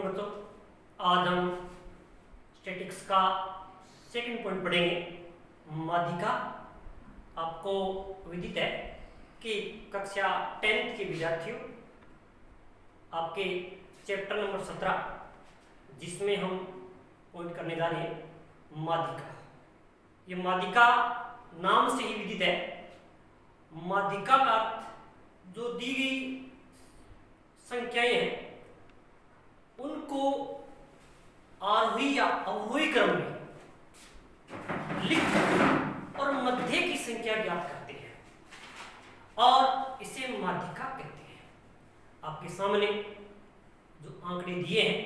बच्चों, आज हम स्टैटिक्स का सेकंड पॉइंट पढ़ेंगे, माध्यिका। आपको विदित है कि कक्षा 10th के विद्यार्थियों, आपके चैप्टर नंबर 17 जिसमें हम पॉइंट करने जा रहे हैं माध्यिका। ये माध्यिका नाम से ही विदित है। माध्यिका का अर्थ जो दी गई संख्याएं हैं उनको आरोही या अवरोही क्रम में लिख और मध्य की संख्या ज्ञात करते हैं और इसे माध्यिका कहते हैं। आपके सामने जो आंकड़े दिए हैं,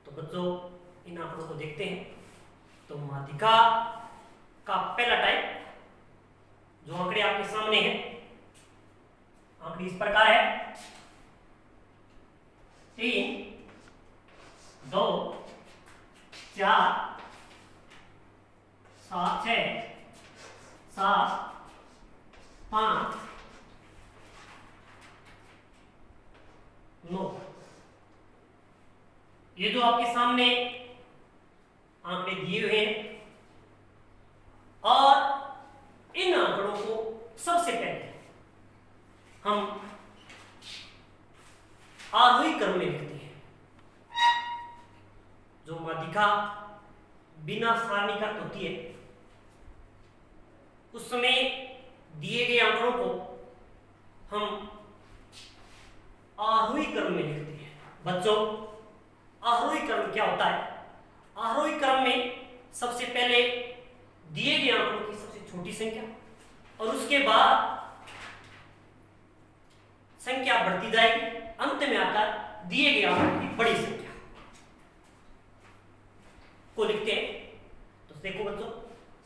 तो बच्चों इन आंकड़ों को देखते हैं। तो माध्यिका का पहला टाइप जो आंकड़े आपके सामने हैं, आंकड़े इस प्रकार है 3, 2, 4, 7, 6, 7, 5, 9। ये जो आपके सामने आंकड़े दिए हुए हैं और इन आंकड़ों को सबसे पहले हम आरोही क्रम में लिखते हैं। जो माध्यिका बिना सारणीकृत होती है उसमें दिए गए आंकड़ों को हम आरोही क्रम में लिखते हैं। बच्चों, आरोही क्रम क्या होता है? आरोही क्रम में सबसे पहले दिए गए आंकड़ों की सबसे छोटी संख्या और उसके बाद संख्या बढ़ती जाएगी, अंत में आकर दिए गए आंकड़ों की बड़ी संख्या को लिखते हैं। तो देखो बच्चों,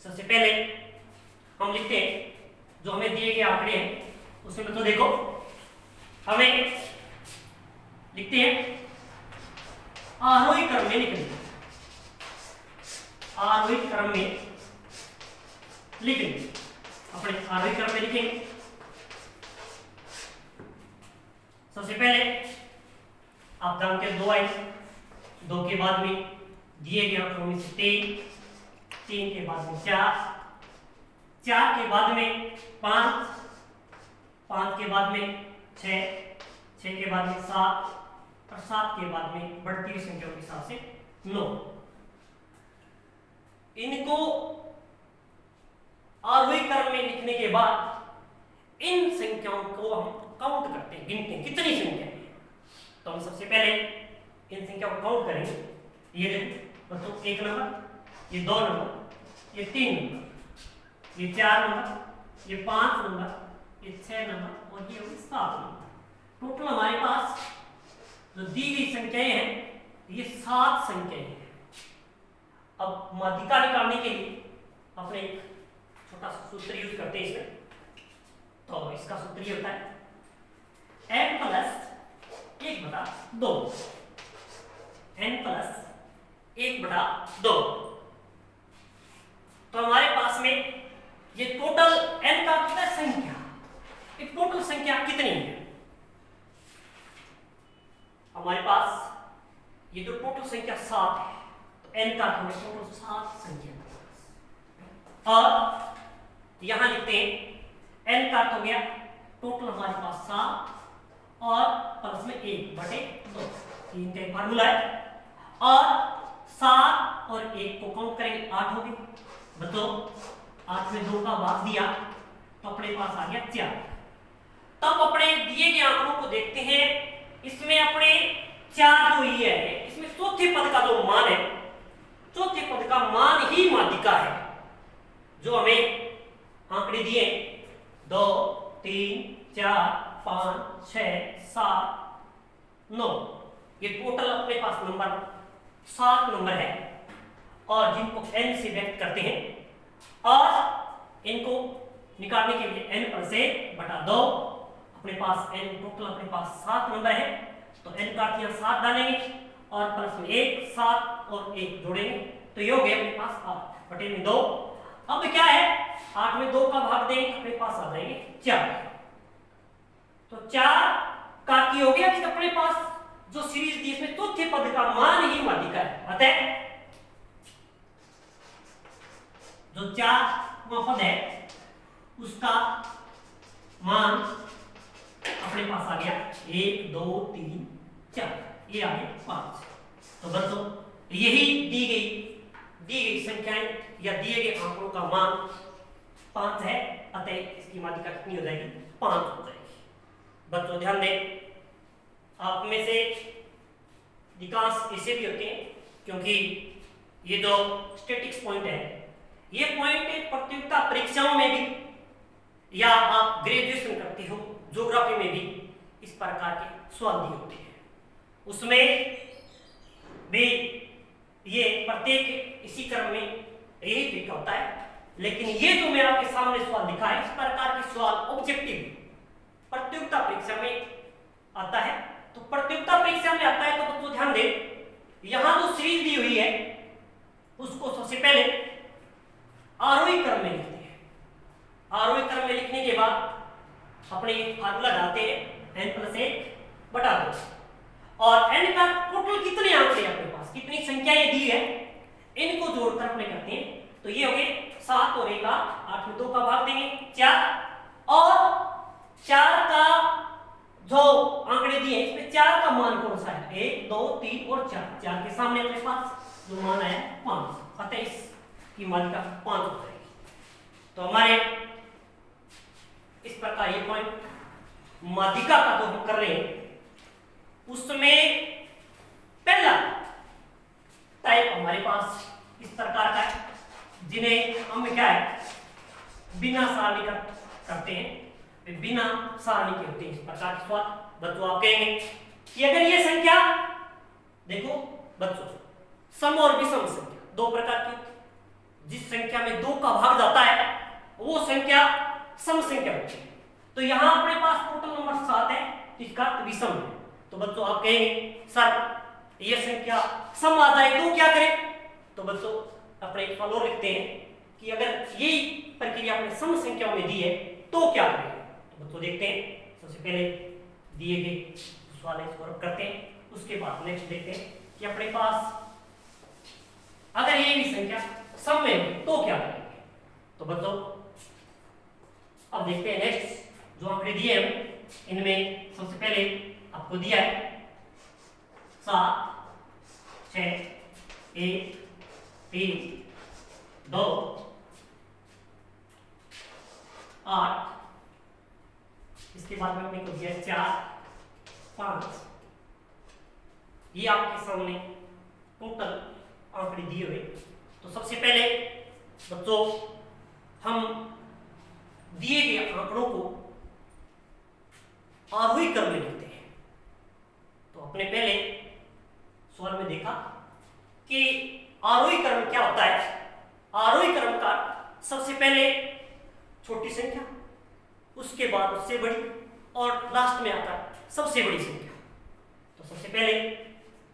सबसे पहले हम लिखते हैं जो हमें दिए गए आंकड़े हैं उसमें बच्चों देखो हमें लिखते हैं आरोही क्रम में लिखेंगे। आरोही क्रम में लिखेंगे, अपने आरोही क्रम में लिखेंगे। सबसे पहले आप जानते हैं 2 आएंगे, 2 के बाद में दिए गए आंकड़ों में से 3, 3 के बाद में 4, 4 के बाद में 5, 5 के बाद में 6, 6 के बाद में 7 और 7 के बाद में बढ़ती हुई संख्याओं के हिसाब से 9। इनको आरोही क्रम में लिखने के बाद इन संख्याओं को हम काउंट करते हैं, गिनते हैं कितनी संख्या है। तो हम सबसे पहले इन संख्याओं को काउंट करेंगे। ये देखो बच्चों, 1 नंबर, ये 2 नंबर, ये 3 नंबर, ये 4 नंबर, ये 5 नंबर, ये 6 नंबर और ये 7 नंबर। टोटल हमारे पास जो दी गई संख्याएं हैं ये 7 संख्याएं हैं। अब माध्यिका निकालने के लिए अपने एक छोटा सा सूत्र यूज करते हैं इसमें। तो इसका सूत्र ये होता है n + 1/2, n + 1/2। तो हमारे पास में ये टोटल n का कितना संख्या, एक टोटल संख्या कितनी है? हमारे पास ये जो टोटल संख्या 7 है, तो n का हमें टोटल 7 संख्या और यहां लिखते हैं n का हो गया टोटल हमारे पास 7 और प्लस में 1/2, 3 का फार्मूला है। और 7 और 1 को काउंट करेंगे, 8 हो गए। बच्चों 8 में 2 का भाग दिया तो अपने पास आ गया 4। तब अपने दिए गए आंकड़ों को देखते हैं, इसमें अपने 4 जो ही है, इसमें चौथे पद का जो मान है, चौथे पद का मान ही माध्यिका है। जो हमें आंकड़े दिए 2, 3, 4, 5, 6, 7, 9, ये टोटल अपने पास नंबर 7 नंबर है और जिनको n से व्यक्त करते हैं और इनको निकालने के लिए n + 1/2। अपने पास n टोटल अपने पास 7 नंबर है, तो n का यहाँ 7 डालेंगे और प्लस में 1, 7 और 1 जोड़ेंगे तो ये हो गया अपने पास 8/2। अब क्या है, 8 में 2 का भाग देंगे अपने पास आ जाएंगे 4। तो 4 का की हो गया कि अपने पास जो सीरीज दी इसमें चौथे पद का मान ही माध्यिका है, अतः जो 4वां पद है उसका मान अपने पास आ गया 1 2 3 4, ये आ गया 5। तो बच्चों यही दी गई संख्याएं या दिए गए आंकड़ों का मान 5 है, अतः इसकी माध्यिका कितनी हो जाएगी? 5 हो जाएगी। बच्चों ध्यान दें, आप में से अधिकांश ऐसे भी होते हैं, क्योंकि ये जो स्टैटिक्स पॉइंट है ये पॉइंट प्रतियोगिता परीक्षाओं में भी या आप ग्रेजुएशन करते हो ज्योग्राफी में भी इस प्रकार के सवाल दिए होते हैं, उसमें भी ये प्रत्येक इसी क्रम में यही तरीका होता है। लेकिन ये जो मैं आपके सामने सवाल लिखा है इस प्रकार के सवाल ऑब्जेक्टिव प्रतियोगिता परीक्षा में आता है। तो प्रतियोगिता परीक्षा में आता है तो बच्चों ध्यान दें, यहां जो सीरीज दी हुई है उसको सबसे पहले आरोही क्रम में लिखते हैं। आरोही क्रम में लिखने के बाद अपने फार्मूला डालते हैं n+1/2 और n का टोटल कितने आंकड़े अपने पास, कितनी संख्याएं दी है, इनको जोड़कर अपने करते हैं। तो ये हो गए 7 और 1 8 में 2 का भाग देंगे 4, और 4 का जो आंकड़े दिए इसमें 4 का मान कौन सा है? 1 2 3 और 4 के सामने अपने पास जो मान आया 5, अतः इसकी माध्यिका 5 हो जाएगी। तो हमारे इस प्रकार ये पॉइंट माध्यिका का जो हम कर रहे हैं उसमें पहला टाइप हमारे पास इस प्रकार का है, जिन्हें हम क्या है बिना सारणी का करते हैं, वे बिना सारणी के होते हैं। इस प्रकार के सवाल बच्चों आप कहेंगे कि अगर ये संख्या देखो बच्चों सम और विषम संख्या 2 प्रकार की होती है, जिस संख्या में 2 का भाग जाता है वो संख्या सम संख्या होती है। तो यहां अपने पास टोटल नंबर 7 है, इसका अर्थ विषम है। तो बच्चों आप कहेंगे सर ये संख्या सम आ जाए तो क्या करें? तो बच्चों अपने एक फॉलो लिखते हैं कि अगर यही प्रक्रिया अपने सम संख्याओं में दी है तो क्या करें? तो बच्चों देखते हैं, सबसे पहले दिए गए सवाल इसको करते हैं, उसके बाद नेक्स्ट देखते हैं कि अपने पास अगर ये भी संख्या सम में है तो क्या करेंगे। तो बच्चों अब देखते हैं नेक्स्ट जो आंकड़े दिए हैं इनमें सबसे पहले आपको दिया है 7 6 1 3 2 8, इसके बाद में अपने को दिया 4 5, ये आपके सामने टोटल आंकड़े दिए हुए। तो सबसे पहले बच्चों हम दिए गए आंकड़ों को आरोही क्रम में लिखते हैं। तो अपने पहले सवाल में देखा कि आरोही क्रम क्या होता है। आरोही क्रम का सबसे पहले छोटी संख्या, उसके बाद उससे बड़ी और लास्ट में आता है सबसे बड़ी संख्या। तो सबसे पहले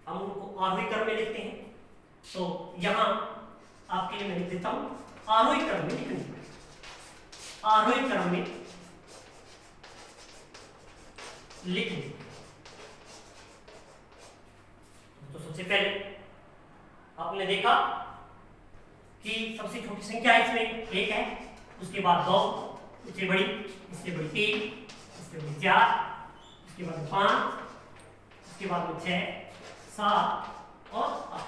हम उनको आरोही क्रम में लिखते हैं। तो यहां आपके लिए मैं लिख देता हूं आरोही क्रम में लिखने, आरोही क्रम में लिखने। तो सबसे पहले आपने देखा कि सबसे छोटी संख्या इसमें 1 है, उसके बाद 2, इससे बड़ी, इससे बड़ी 3, इससे बड़ी 4, इसके बाद 5, इसके बाद में 6 7 और 8।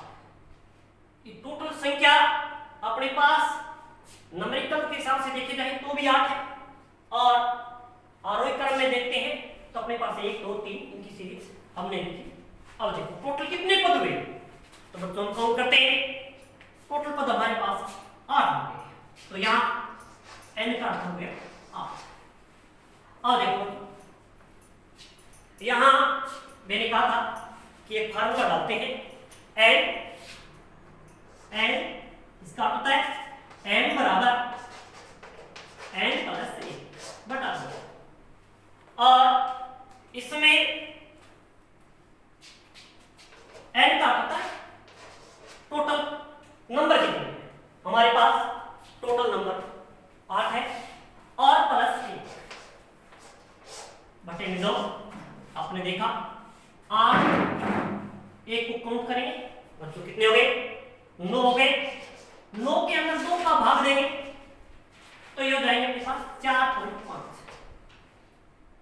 ये टोटल संख्या अपने पास नंबरिकल के हिसाब से देखे जाए तो भी 8 है, और आरोही क्रम में देखते हैं तो अपने पास 1 2 3 इनकी सीरीज हमने लिखी। अब देखो टोटल कितने पद हुए, तो बच्चों हम काउंट करते हैं। टोटल पद हमारे पास 8 हो गए। तो यहाँ n का अर्थ हो गया 8। अब देखो यहाँ मैंने कहा था कि एक फार्मूला डालते हैं n इसका होता है n बराबर n+1/2, और इसमें n का होता है टोटल नंबर कितने हैं। हमारे पास टोटल नंबर 8 है और +1/2। आपने देखा 8 एक को काउंट करेंगे बच्चों, कितने हो गए? 9 हो गए। 9 के अंदर 2 का भाग देंगे तो ये हो जाएंगे अपने पास 4.5।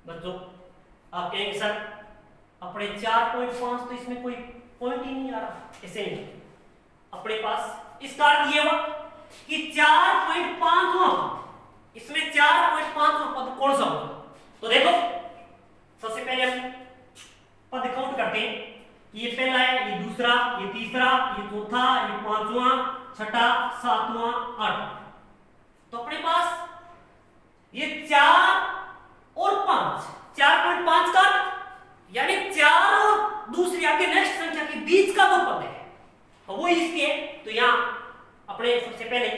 बच्चों आप कहेंगे सर अपने 4.5 तो इसमें कोई पॉइंट ही नहीं आ रहा, ऐसे नहीं। अपने पास इसका अर्थ ये हुआ कि 4.5 इसमें 4.5 पद कौन सा होगा? तो देखो सबसे पहले हम पद काउंट करते हैं। ये पहला है, ये दूसरा, ये तीसरा, ये चौथा, ये पांचवा, छठा, सातवां, आठवां। तो अपने पास ये 4 और 5, 4.5 का यानी 4 और दूसरी आगे नेक्स्ट संख्या के बीच का जो पद है वो इसके है। तो यहां अपने सबसे पहले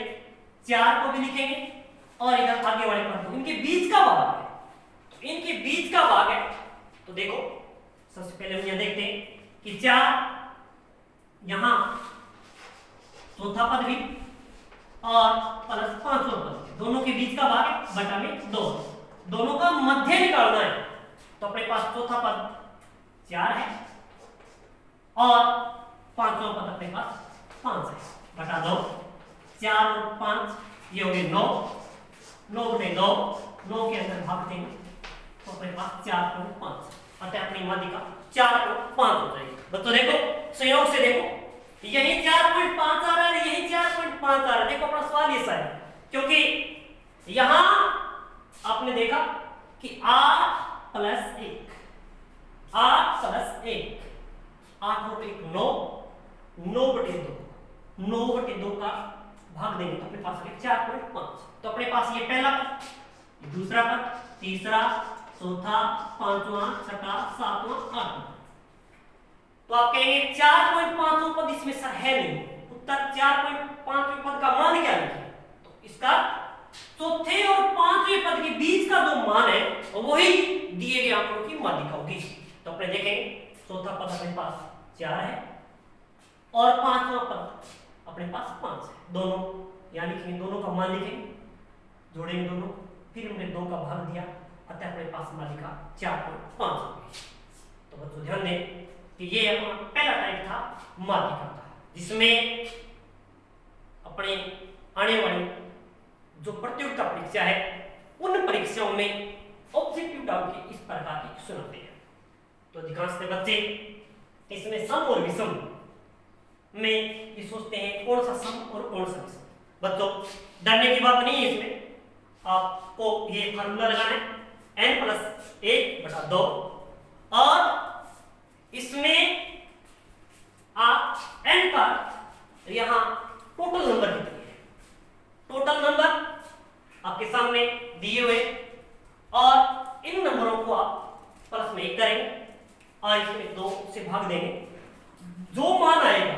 4 को भी लिखेंगे और इधर आगे वाले पद को, इनके बीच का भाग है। तो इनके बीच का भाग है तो देखो सबसे पहले हम यहां देखते हैं कि 4 यहां चौथा पद भी और प्लस 5वां पद, दोनों के बीच का भाग है बटा में 2, दोनों का मध्य निकालना है। तो अपने पास चौथा पद 4 है और 5वां पद अपने पास 5 है, बटा 2। 4 और 5 ये हो गए 9, 9 बटे 2, 9 के अंदर भाग देंगे तो अपने पास 4.5, अतः अपनी माध्यिका 4.5 हो जाएगी। बच्चों देखो संयोग से देखो यही 4.5 आ रहा है, यही 4.5 आ रहा है। देखो अपना सवाल ये है क्योंकि यहां आपने देखा कि 8 + 1, 8 + 1, 8 और 1 9, 9 बटे 2, 9 बटे 2 का भाग देंगे तो अपने पास 4.5। तो अपने पास ये पहला पद, ये दूसरा पद, तीसरा, चौथा, पांचवा, छठा, सातवां, आठवां। तो आप कहेंगे 4.5 पद इसमें सर है नहीं, उत्तर 4.5वें पद का मान क्या लिखे? तो इसका चौथे और 5वें पद के बीच का जो मान है वही दिए गए आंकड़ों की माध्यिका होगी। तो अपने देखेंगे चौथा पद अपने पास 4 है और 5वां पद अपने पास 5 है, दोनों यानी कि दोनों का मान लिखेंगे, जोड़ेंगे दोनों, फिर हमने 2 का भाग दिया, अतः अपने पास माध्यिका 4.5 हो गई। तो बच्चों ध्यान दें कि ये अपना पहला टाइप था माध्यिका का, जिसमें अपने आने वाली जो प्रतियोगिता परीक्षा है उन परीक्षाओं में ऑब्जेक्टिव डाल के इस प्रकार की सुनाते हैं। तो अधिकांश बच्चे इसमें सम और विषम में ये सोचते हैं कौन सा सम और कौन सा विषम। बच्चों डरने की बात नहीं है, इसमें आपको ये फार्मूला लगाना है n + 1/2 और इसमें आप n का यहां टोटल नंबर कितने हैं, टोटल नंबर आपके सामने दिए हुए और इन नंबरों को आप प्लस में 1 करेंगे और इसमें 2 से भाग देंगे, जो मान आएगा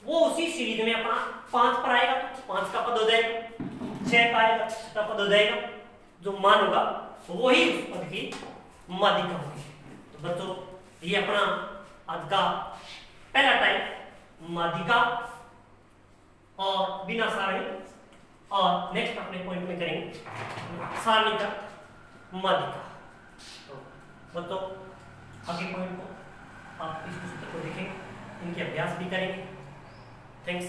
वो उसी सीरीज में अपना 5 पर आएगा तो 5 का पद हो जाएगा, 6 का आएगा 6 का पद हो जाएगा, जो मान होगा वही उस पद की माध्यिका होगी। तो बच्चों ये अपना आज का पहला टाइप माध्यिका और बिना सारणी, और नेक्स्ट अपने पॉइंट में करेंगे सारणी का माध्यिका। तो बच्चों आगे पॉइंट को आप इस पुस्तक को देखें, इनके अभ्यास भी करेंगे। थैंक्स।